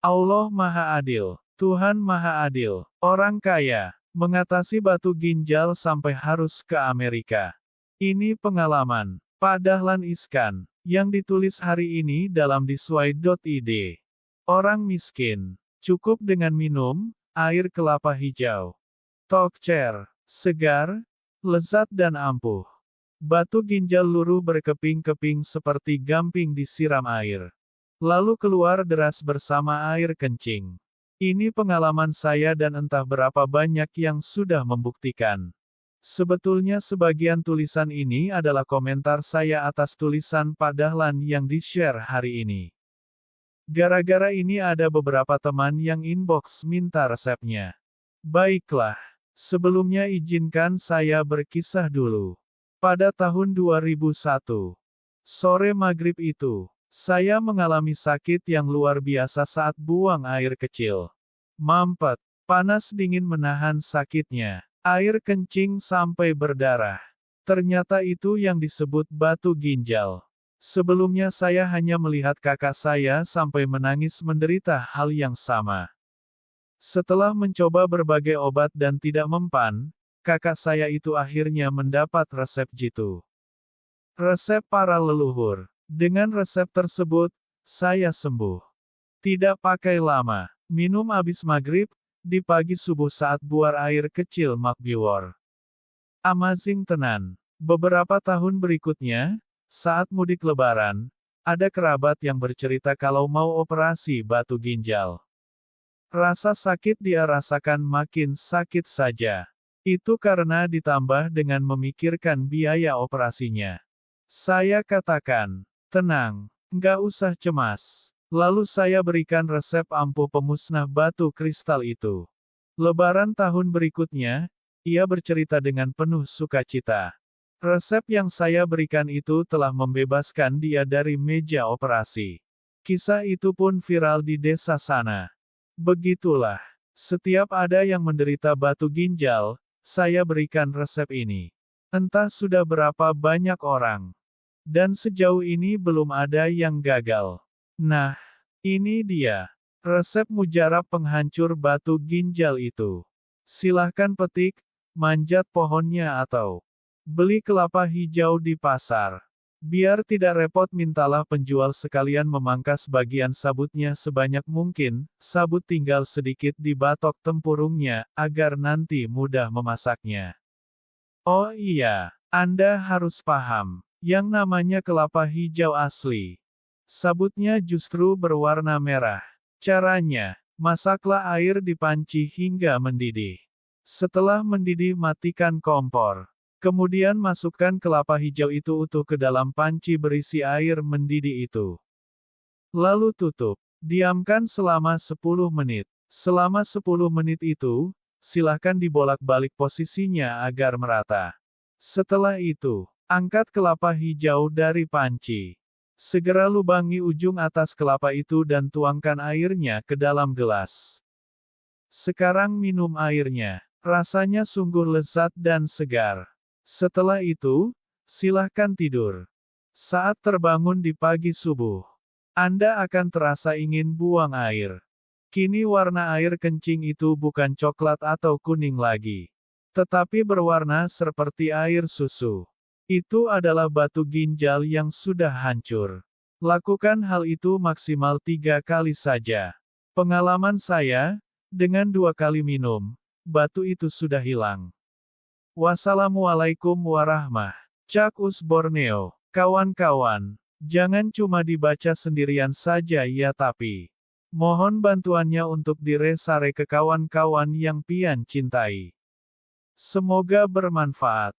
Allah Maha Adil. Tuhan Maha Adil. Orang kaya mengatasi batu ginjal sampai harus ke Amerika. Ini pengalaman Pak Dahlan Iskan yang ditulis hari ini dalam diswai.id. Orang miskin cukup dengan minum air kelapa hijau. Tokcer, segar, lezat dan ampuh. Batu ginjal luruh berkeping-keping seperti gamping disiram air. Lalu keluar deras bersama air kencing. Ini pengalaman saya dan entah berapa banyak yang sudah membuktikan. Sebetulnya sebagian tulisan ini adalah komentar saya atas tulisan Pak Dahlan yang di-share hari ini. Gara-gara ini ada beberapa teman yang inbox minta resepnya. Baiklah, sebelumnya izinkan saya berkisah dulu. Pada tahun 2001, sore maghrib itu, saya mengalami sakit yang luar biasa saat buang air kecil. Mampet, panas dingin menahan sakitnya. Air kencing sampai berdarah. Ternyata itu yang disebut batu ginjal. Sebelumnya saya hanya melihat kakak saya sampai menangis menderita hal yang sama. Setelah mencoba berbagai obat dan tidak mempan, kakak saya itu akhirnya mendapat resep jitu. Resep para leluhur. Dengan resep tersebut, saya sembuh. Tidak pakai lama, minum abis maghrib, di pagi subuh saat buar air kecil makbiwor. Amazing tenan. Beberapa tahun berikutnya, saat mudik lebaran, ada kerabat yang bercerita kalau mau operasi batu ginjal. Rasa sakit dia rasakan makin sakit saja. Itu karena ditambah dengan memikirkan biaya operasinya. Saya katakan, tenang, nggak usah cemas. Lalu saya berikan resep ampuh pemusnah batu kristal itu. Lebaran tahun berikutnya, ia bercerita dengan penuh sukacita. Resep yang saya berikan itu telah membebaskan dia dari meja operasi. Kisah itu pun viral di desa sana. Begitulah, setiap ada yang menderita batu ginjal, saya berikan resep ini. Entah sudah berapa banyak orang. Dan sejauh ini belum ada yang gagal. Nah, ini dia. Resep mujarab penghancur batu ginjal itu. Silahkan petik, manjat pohonnya atau beli kelapa hijau di pasar. Biar tidak repot mintalah penjual sekalian memangkas bagian sabutnya sebanyak mungkin, sabut tinggal sedikit di batok tempurungnya, agar nanti mudah memasaknya. Oh iya, Anda harus paham. Yang namanya kelapa hijau asli. Sabutnya justru berwarna merah. Caranya, masaklah air di panci hingga mendidih. Setelah mendidih matikan kompor. Kemudian masukkan kelapa hijau itu utuh ke dalam panci berisi air mendidih itu. Lalu tutup. Diamkan selama 10 menit. Selama 10 menit itu, silahkan dibolak-balik posisinya agar merata. Setelah itu, angkat kelapa hijau dari panci. Segera lubangi ujung atas kelapa itu dan tuangkan airnya ke dalam gelas. Sekarang minum airnya. Rasanya sungguh lezat dan segar. Setelah itu, silahkan tidur. Saat terbangun di pagi subuh, Anda akan terasa ingin buang air. Kini warna air kencing itu bukan coklat atau kuning lagi, tetapi berwarna seperti air susu. Itu adalah batu ginjal yang sudah hancur. Lakukan hal itu maksimal 3 kali saja. Pengalaman saya, dengan 2 kali minum, batu itu sudah hilang. Wassalamualaikum Cak Us Borneo. Kawan-kawan, jangan cuma dibaca sendirian saja ya tapi. Mohon bantuannya untuk diresare ke kawan-kawan yang pian cintai. Semoga bermanfaat.